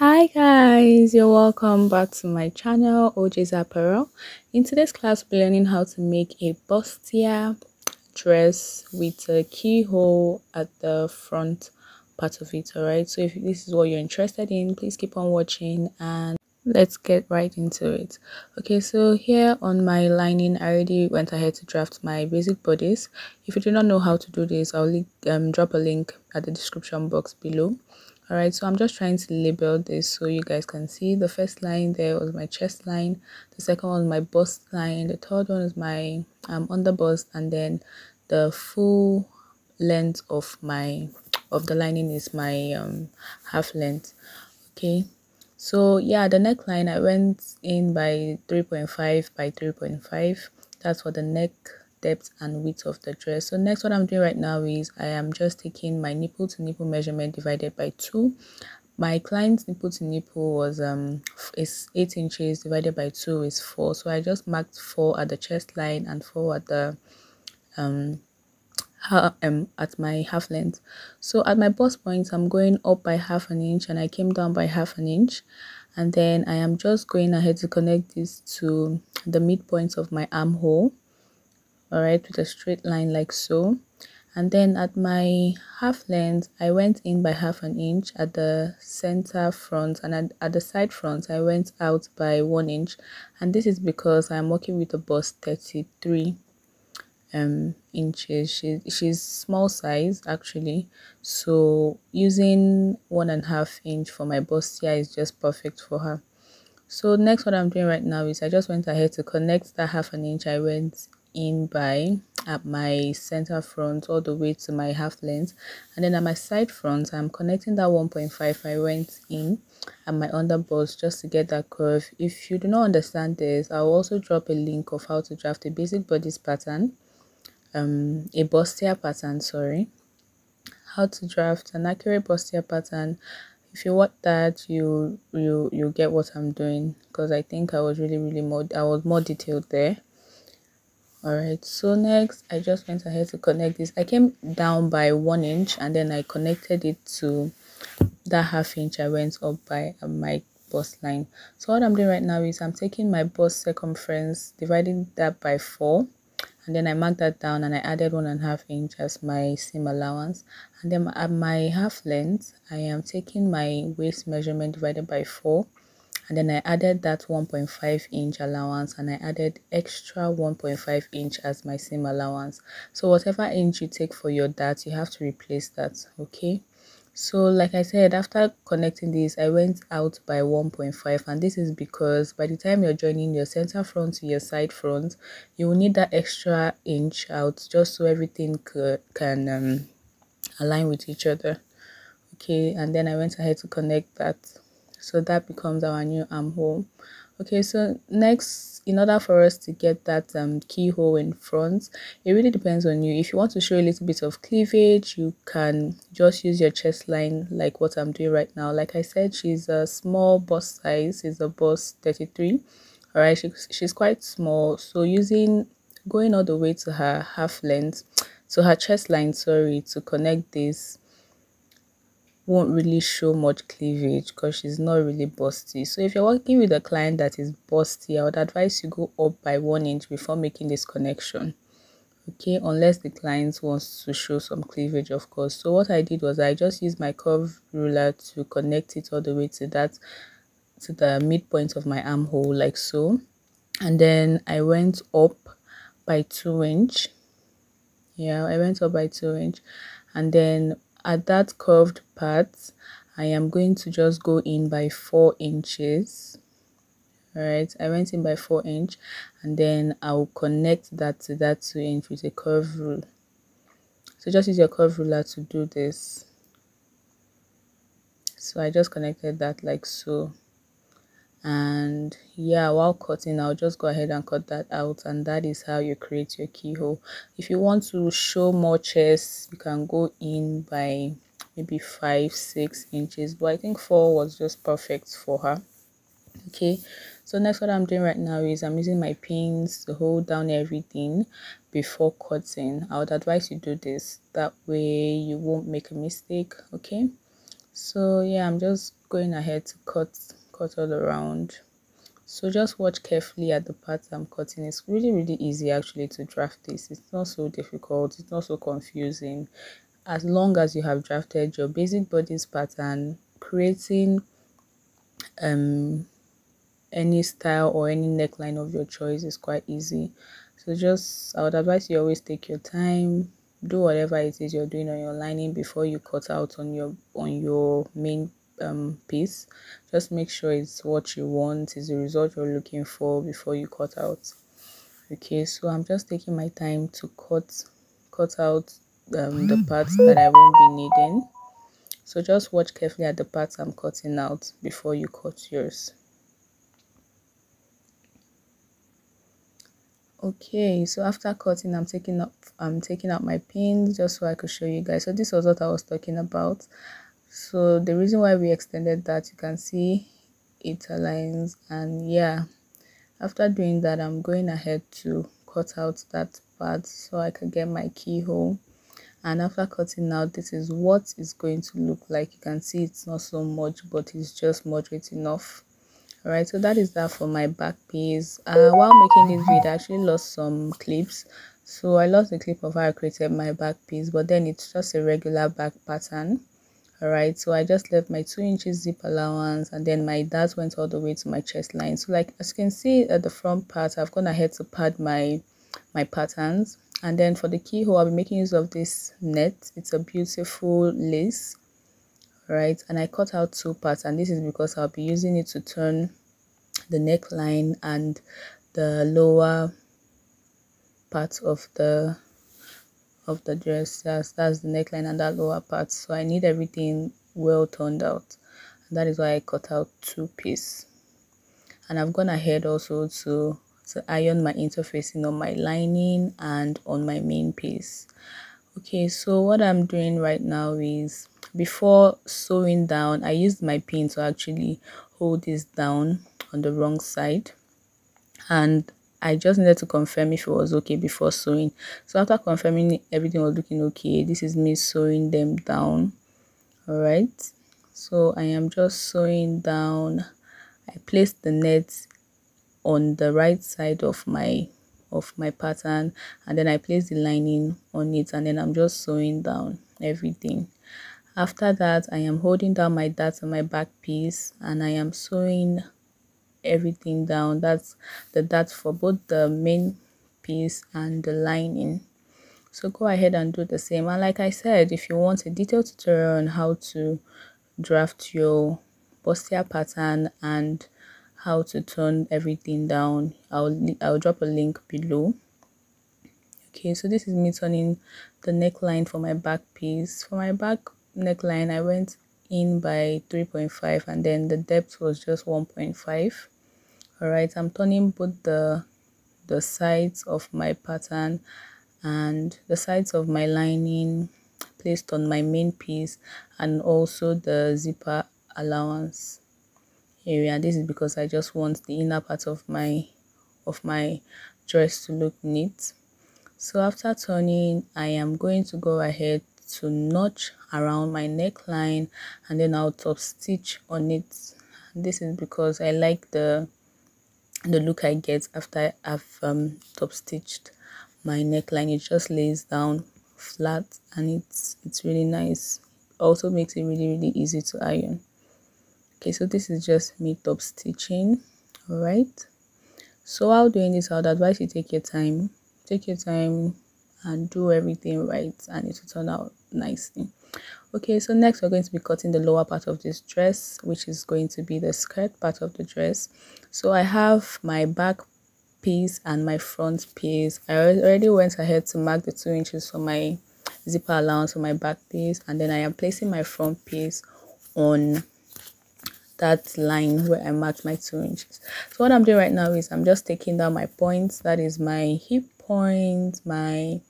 Hi guys, you're welcome back to my channel Ojs.Apparel. In today's class, we're learning how to make a bustier dress with a keyhole at the front part of it. Alright, so if this is what you're interested in, please keep on watching and let's get right into it. Okay, so here on my lining, I already went ahead to draft my basic bodice. If you do not know how to do this, I'll drop a link at the description box below. Alright, so I'm just trying to label this so you guys can see. The first line there was my chest line, the second one was my bust line, the third one is my under bust, and then the full length of the lining is my half length. Okay, so yeah, the neckline I went in by 3.5 by 3.5. That's for the neck depth and width of the dress. So next, what I'm doing right now is I am just taking my nipple to nipple measurement divided by 2. My client's nipple to nipple was is 8 inches, divided by 2 is 4. So I just marked 4 at the chest line and 4 at the at my half length. So at my bust point, I'm going up by half an inch and I came down by half an inch, and then I am just going ahead to connect this to the midpoint of my armhole, all right, with a straight line like so. And then at my half length, I went in by half an inch at the center front, and at the side front I went out by 1 inch, and this is because I'm working with a bust 33 inches. She's small size actually, so using 1.5 inch for my bustier is just perfect for her. So next, what I'm doing right now is I just went ahead to connect that half an inch I went in by at my center front all the way to my half length, and then at my side front I'm connecting that 1.5 I went in at my under bust just to get that curve. If you do not understand this, I'll also drop a link of how to draft a basic bodice pattern, a bustier pattern, sorry, how to draft an accurate bustier pattern. If you want that, you get what I'm doing, because I think I was more detailed there. All right, so next I just went ahead to connect this. I came down by 1 inch and then I connected it to that half inch I went up by my bust line. So what I'm doing right now is I'm taking my bust circumference, dividing that by 4, and then I marked that down and I added 1.5 inch as my seam allowance. And then at my half length, I am taking my waist measurement divided by 4, and then I added that 1.5 inch allowance, and I added extra 1.5 inch as my seam allowance. So whatever inch you take for your dart, you have to replace that. Okay, so like I said, after connecting this, I went out by 1.5, and this is because by the time you're joining your center front to your side front, you will need that extra inch out just so everything can align with each other. Okay, and then I went ahead to connect that, so that becomes our new armhole. Okay, so next, in order for us to get that keyhole in front, it really depends on you. If you want to show a little bit of cleavage, you can just use your chest line like what I'm doing right now. Like I said, she's a small bust size, is a bust 33. All right, she's quite small, so going all the way to her half length, to her chest line, sorry, to connect this won't really show much cleavage because she's not really busty. So if you're working with a client that is busty, I would advise you go up by 1 inch before making this connection. Okay, unless the client wants to show some cleavage, of course. So what I did was I just used my curve ruler to connect it all the way to the midpoint of my armhole like so, and then I went up by 2 inch. Yeah, I went up by 2 inch, and then at that curved part I am going to just go in by 4 inches. All right, I went in by 4 inch, and then I'll connect that to that 2 inch with a curve rule. So just use your curve ruler to do this. So I just connected that like so, and yeah, while cutting, I'll just go ahead and cut that out, and that is how you create your keyhole. If you want to show more chest, you can go in by maybe 5-6 inches, but I think 4 was just perfect for her. Okay, so next, what I'm doing right now is I'm using my pins to hold down everything before cutting. I would advise you do this, that way you won't make a mistake. Okay, So yeah, I'm just going ahead to cut all around. So just watch carefully at the parts I'm cutting. It's really easy actually to draft this. It's not so difficult, it's not so confusing. As long as you have drafted your basic bodice pattern, creating any style or any neckline of your choice is quite easy. So just, I would advise you always take your time, do whatever it is you're doing on your lining before you cut out on your main piece. Just make sure it's what you want, is the result you're looking for before you cut out. Okay, so I'm just taking my time to cut out the parts that I won't be needing. So just watch carefully at the parts I'm cutting out before you cut yours. Okay, so after cutting, I'm taking out my pins just so I could show you guys. So this was what I was talking about. So the reason why we extended that, you can see it aligns, and yeah, after doing that, I'm going ahead to cut out that part so I can get my keyhole. And after cutting out, this is what it's going to look like. You can see it's not so much, but it's just moderate enough. All right, so that is that for my back piece. While making this video, I actually lost some clips. So I lost the clip of how I created my back piece, but then it's just a regular back pattern. All right, so I just left my 2 inches zip allowance, and then my dart went all the way to my chest line. So like as you can see at the front part, I've gone ahead to pad my patterns. And then for the keyhole, I'll be making use of this net. It's a beautiful lace, right? And I cut out 2 parts, and this is because I'll be using it to turn the neckline and the lower part of the dress. That's the neckline and that lower part. So I need everything well turned out, and that is why I cut out 2 pieces. And I've gone ahead also to iron my interfacing on my lining and on my main piece. Okay, so what I'm doing right now is, before sewing down, I used my pin to actually hold this down on the wrong side, and I just needed to confirm if it was okay before sewing. So after confirming everything was looking okay, this is me sewing them down. All right, so I am just sewing down. I placed the net on the right side of my pattern, and then I place the lining on it, and then I'm just sewing down everything. After that, I am holding down my dart on my back piece, and I am sewing everything down. That's the dart for both the main piece and the lining. So go ahead and do the same. And like I said, if you want a detailed tutorial on how to draft your bustier pattern and how to turn everything down, I'll drop a link below. Okay, so this is me turning the neckline for my back piece. For my back neckline, I went in by 3.5, and then the depth was just 1.5. All right, I'm turning both the sides of my pattern and the sides of my lining placed on my main piece, and also the zipper allowance area. This is because I just want the inner part of my dress to look neat. So after turning, I am going to go ahead to notch around my neckline, and then I'll top stitch on it. This is because I like the look I get after I've top stitched my neckline. It just lays down flat, and it's really nice. Also makes it really easy to iron. Okay, so this is just me top stitching. All right, so while doing this, I would advise you take your time and do everything right, and it will turn out nicely. Okay, so next we're going to be cutting the lower part of this dress, which is going to be the skirt part of the dress. So I have my back piece and my front piece. I already went ahead to mark the 2 inches for my zipper allowance for my back piece, and then I am placing my front piece on that line where I marked my 2 inches. So what I'm doing right now is I'm just taking down my points. That is my hip point, my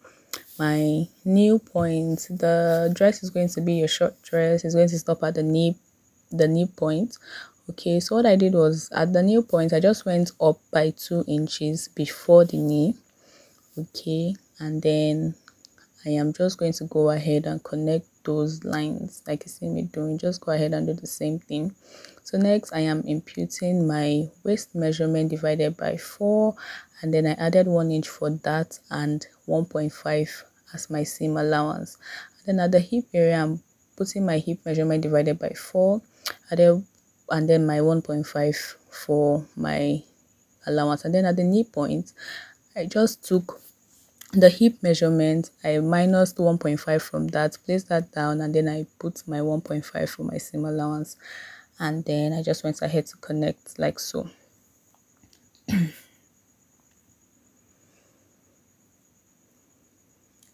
knee point. The dress is going to be a short dress. It's going to stop at the knee point. Okay, so what I did was, at the knee point, I just went up by 2 inches before the knee. Okay, and then I am just going to go ahead and connect those lines like you see me doing. Just go ahead and do the same thing. So next I am imputing my waist measurement divided by 4, and then I added 1 inch for that and 1.5 as my seam allowance. And then at the hip area, I'm putting my hip measurement divided by 4, and then my 1.5 for my allowance. And then at the knee point, I just took the hip measurement, I minused 1.5 from that, placed that down, and then I put my 1.5 for my seam allowance, and then I just went ahead to connect like so.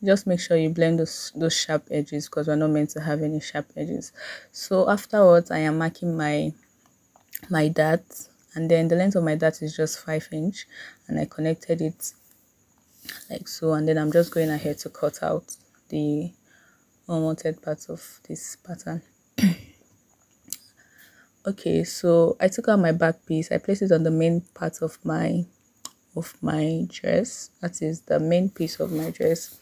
Just make sure you blend those sharp edges, because we're not meant to have any sharp edges. So afterwards, I am marking my dart, and then the length of my dart is just 5 inch, and I connected it like so, and then I'm just going ahead to cut out the unwanted parts of this pattern. Okay, so I took out my back piece, I placed it on the main part of my dress, that is the main piece of my dress.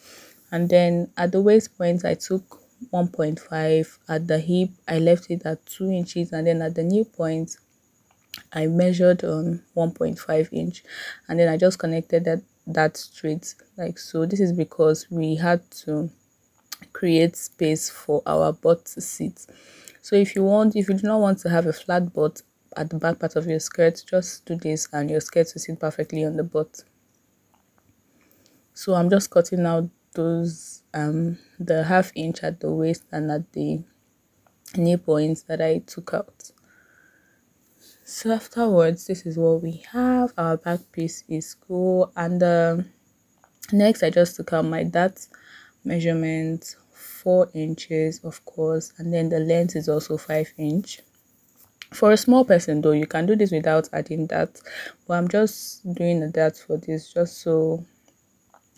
And then at the waist point, I took 1.5. At the hip, I left it at 2 inches, and then at the knee point, I measured 1.5 inch, and then I just connected that straight like so. This is because we had to create space for our butt to sit. So if you do not want to have a flat butt at the back part of your skirt, just do this and your skirt will sit perfectly on the butt. So I'm just cutting out those the ½ inch at the waist and at the knee points that I took out. So afterwards, this is what we have. Our back piece is cool, and next I just took out my dart measurement, 4 inches of course, and then the length is also 5 inch. For a small person though, you can do this without adding that, but I'm just doing a dart for this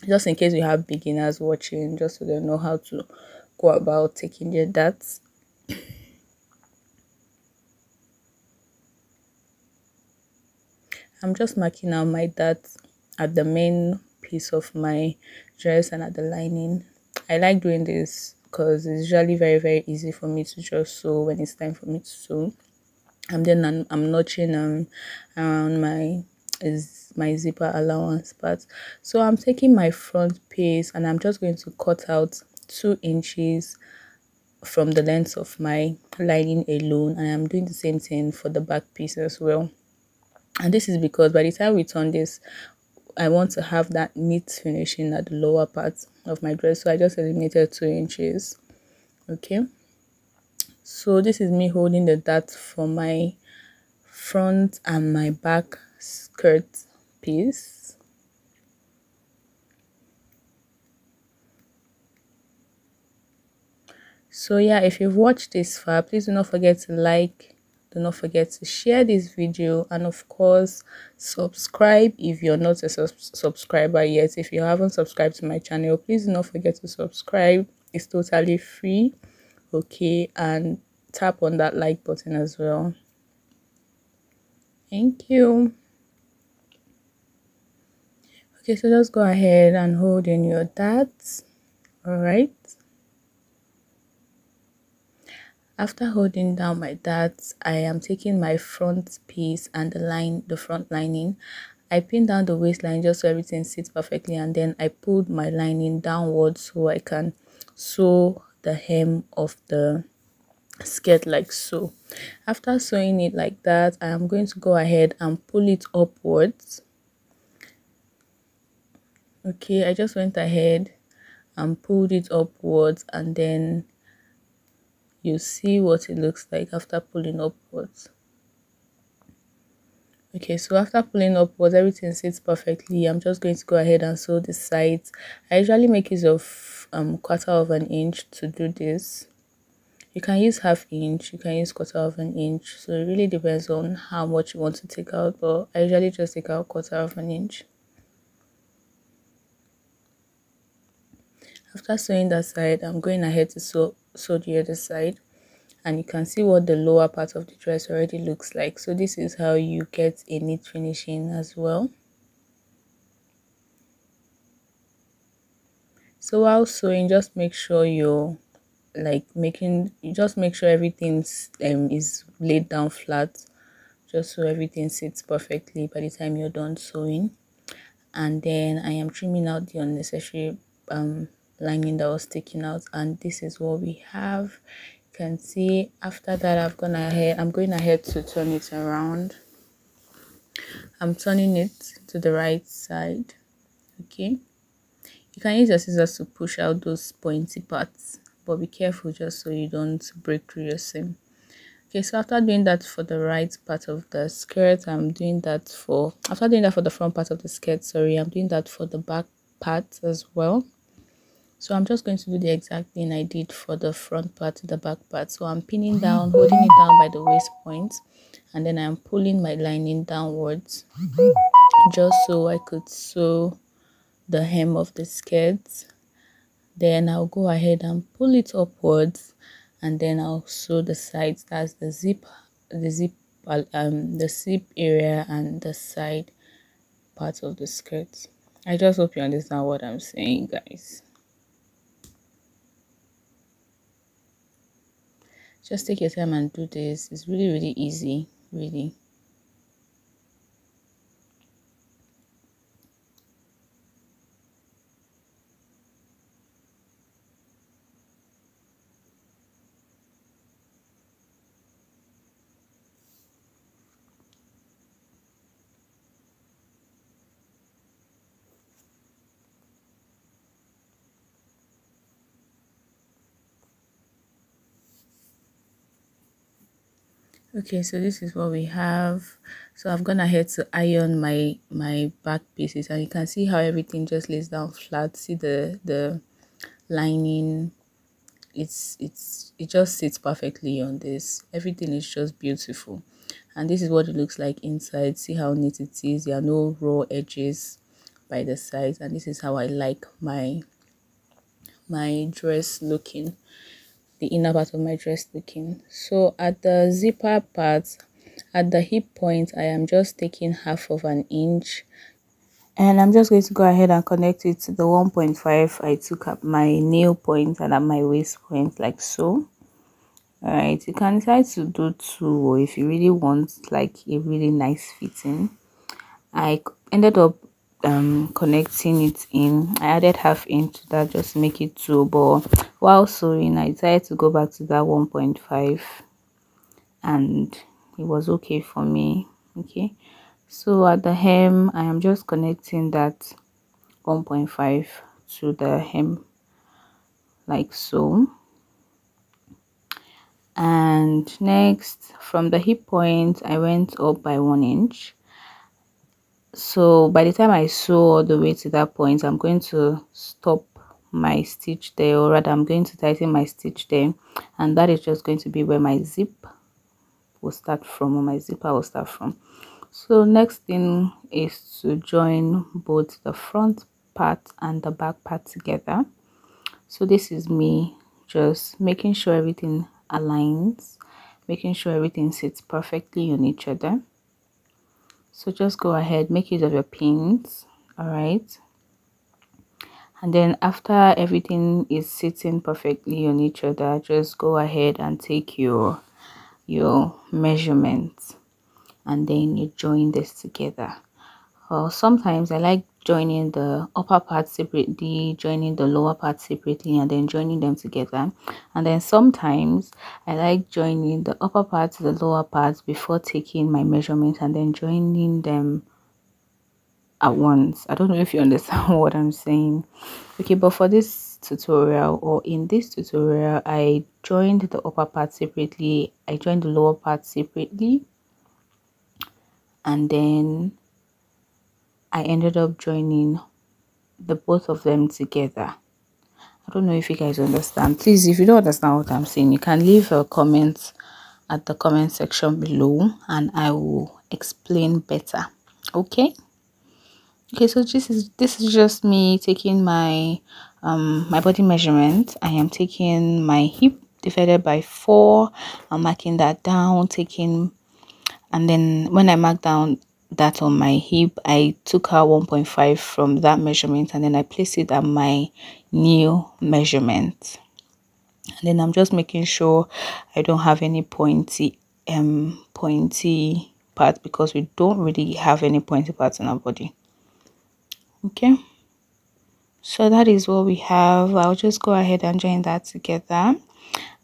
just in case you have beginners watching, just so they know how to go about taking their darts. I'm just marking out my darts at the main piece of my dress and at the lining. I like doing this because it's usually very, very easy for me to just sew when it's time for me to sew. And then I'm notching around my zipper allowance part. So I'm taking my front piece and I'm just going to cut out 2 inches from the length of my lining alone, and I'm doing the same thing for the back piece as well. And this is because by the time we turn this, I want to have that neat finishing at the lower part of my dress, so I just eliminated 2 inches. Okay, so this is me holding the dart for my front and my back skirt piece. So yeah, if you've watched this far, please do not forget to like, do not forget to share this video, and of course subscribe if you're not a subscriber yet. If you haven't subscribed to my channel, please do not forget to subscribe. It's totally free. Okay, and tap on that like button as well. Thank you. Okay, so just go ahead and hold in your darts. All right, after holding down my darts, I am taking my front piece and the front lining. I pinned down the waistline just so everything sits perfectly, and then I pulled my lining downwards so I can sew the hem of the skirt like so. After sewing it like that, I am going to go ahead and pull it upwards. Okay, I just went ahead and pulled it upwards, and then you see what it looks like after pulling upwards. Okay, so after pulling upwards, everything sits perfectly. I'm just going to go ahead and sew the sides. I usually make use of 1/4 of an inch to do this. You can use ½ inch, you can use 1/4 of an inch, so it really depends on how much you want to take out, but I usually just take out 1/4 of an inch. After sewing that side, I'm going ahead to sew the other side, and you can see what the lower part of the dress already looks like. So this is how you get a neat finishing as well. So while sewing, just make sure your like making, you just make sure everything's is laid down flat, just so everything sits perfectly by the time you're done sewing. And then I am trimming out the unnecessary lining that was sticking out, and this is what we have. You can see after that I'm going ahead to turn it around. I'm turning it to the right side. Okay, you can use your scissors to push out those pointy parts, but be careful just so you don't break through your seam. Okay, so after doing that for the right part of the skirt, I'm doing that for, after doing that for the front part of the skirt, sorry, I'm doing that for the back part as well. So I'm just going to do the exact thing I did for the front part to the back part. So I'm pinning down, holding it down by the waist point, and then I'm pulling my lining downwards just so I could sew the hem of the skirt. Then I'll go ahead and pull it upwards, and then I'll sew the sides. That's the zip the zip area and the side part of the skirt. I just hope you understand what I'm saying, guys. Just take your time and do this. It's really, really easy, really. Okay, so this is what we have. So I've gone ahead to iron my back pieces, and you can see how everything just lays down flat. See the lining, it just sits perfectly on this. Everything is just beautiful, and this is what it looks like inside. See how neat it is. There are no raw edges by the sides, and this is how I like my dress looking, the inner part of my dress looking. So at the zipper part, at the hip point, I am just taking half of an inch, and I'm just going to go ahead and connect it to the 1.5 I took at my nail point and at my waist point, like so. All right, you can decide to do 2, or if you really want like a really nice fitting. I ended up connecting it in. I added half inch to that just to make it 2, but while sewing I decided to go back to that 1.5, and it was okay for me. Okay, so at the hem I am just connecting that 1.5 to the hem, like so. And next, from the hip point I went up by 1 inch. So by the time I sew all the way to that point, I'm going to stop my stitch there, or rather I'm going to tighten my stitch there, and that is just going to be where my zip will start from, or my zipper will start from. So next thing is to join both the front part and the back part together. So this is me just making sure everything aligns, making sure everything sits perfectly on each other. So just go ahead, make use of your pins. All right, and then after everything is sitting perfectly on each other, just go ahead and take your measurements, and then you join this together. Sometimes I like joining the upper part separately, joining the lower part separately, and then joining them together. And then sometimes I like joining the upper part to the lower part before taking my measurements and then joining them at once. I don't know if you understand what I'm saying. Okay, but for this tutorial, or in this tutorial, I joined the upper part separately, I joined the lower part separately, and then I ended up joining the both of them together. I don't know if you guys understand. Please, if you don't understand what I'm saying, you can leave a comment at the comment section below and I will explain better. Okay, so this is just me taking my my body measurement. I am taking my hip divided by 4. I'm marking that down, taking, and then when I mark down that on my hip, I took out 1.5 from that measurement, and then I placed it at my new measurement. And then I'm just making sure I don't have any pointy part, because we don't really have any pointy parts in our body. Okay, so that is what we have. I'll just go ahead and join that together,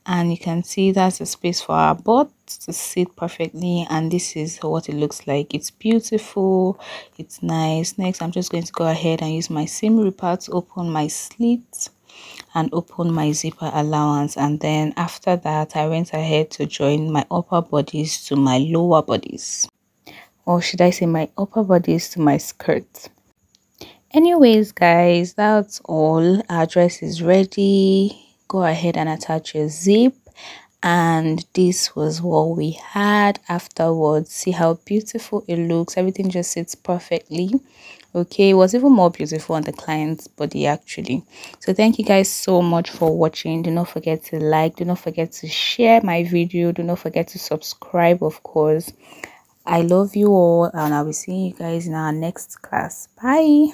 and you can see that's a space for our butt to sit perfectly, and this is what it looks like. It's beautiful, it's nice. Next, I'm just going to go ahead and use my seam ripper to open my slit and open my zipper allowance, and then after that I went ahead to join my upper bodies to my lower bodies, or should I say my upper bodies to my skirt. Anyways guys, that's all. Our dress is ready. Go ahead and attach your zip, and this was what we had afterwards. See how beautiful it looks. Everything just sits perfectly. Okay, it was even more beautiful on the client's body actually. So thank you guys so much for watching. Do not forget to like, do not forget to share my video, do not forget to subscribe, of course. I love you all, and I will see you guys in our next class. Bye.